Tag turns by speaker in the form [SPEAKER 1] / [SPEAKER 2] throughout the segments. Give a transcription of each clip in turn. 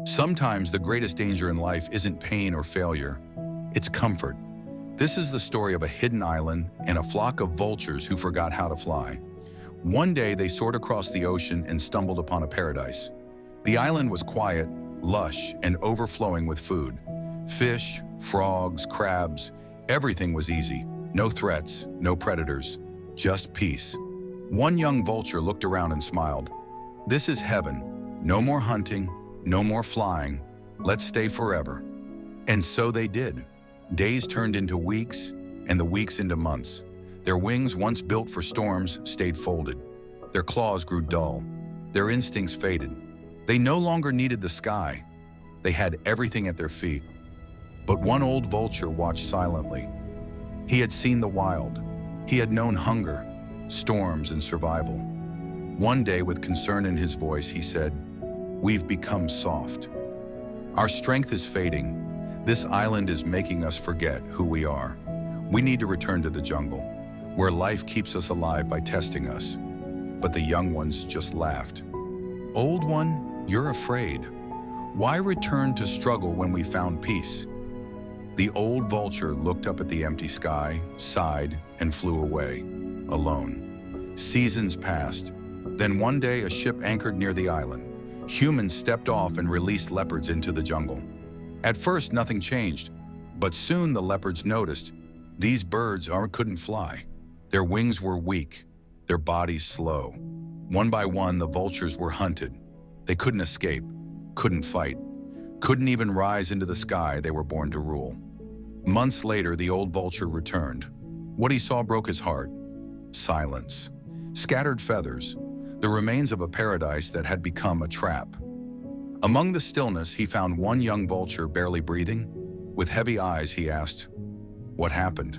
[SPEAKER 1] Sometimes the greatest danger in life isn't pain or failure, it's comfort. This is the story of a hidden island and a flock of vultures who forgot how to fly. One day they soared across the ocean and stumbled upon a paradise. The island was quiet, lush, and overflowing with food. Fish, frogs, crabs, everything was easy. No threats, no predators, just peace. One young vulture looked around and smiled. "This is heaven. No more hunting, no more flying. Let's stay forever." And so they did. Days turned into weeks, and the weeks into months. Their wings, once built for storms, stayed folded. Their claws grew dull. Their instincts faded. They no longer needed the sky. They had everything at their feet. But one old vulture watched silently. He had seen the wild. He had known hunger, storms, and survival. One day, with concern in his voice, he said, "We've become soft. Our strength is fading. This island is making us forget who we are. We need to return to the jungle, where life keeps us alive by testing us." But the young ones just laughed. "Old one, you're afraid. Why return to struggle when we found peace?" The old vulture looked up at the empty sky, sighed, and flew away, alone. Seasons passed. Then one day a ship anchored near the island. Humans stepped off and released leopards into the jungle. At first, nothing changed, but soon the leopards noticed these birds couldn't fly. Their wings were weak, their bodies slow. One by one, the vultures were hunted. They couldn't escape, couldn't fight, couldn't even rise into the sky they were born to rule. Months later, the old vulture returned. What he saw broke his heart. Silence, scattered feathers, the remains of a paradise that had become a trap. Among the stillness, he found one young vulture barely breathing. With heavy eyes, he asked, "What happened?"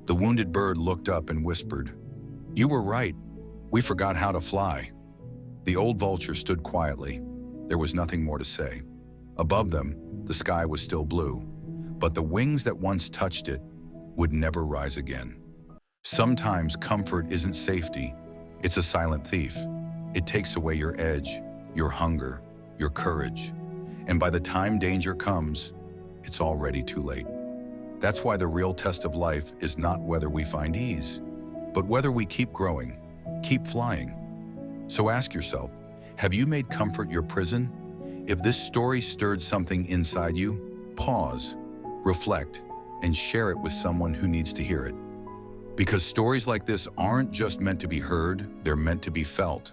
[SPEAKER 1] The wounded bird looked up and whispered, "You were right. We forgot how to fly." The old vulture stood quietly. There was nothing more to say. Above them, the sky was still blue, but the wings that once touched it would never rise again. Sometimes comfort isn't safety. It's a silent thief. It takes away your edge, your hunger, your courage. And by the time danger comes, it's already too late. That's why the real test of life is not whether we find ease, but whether we keep growing, keep flying. So ask yourself, have you made comfort your prison? If this story stirred something inside you, pause, reflect, and share it with someone who needs to hear it. Because stories like this aren't just meant to be heard, they're meant to be felt.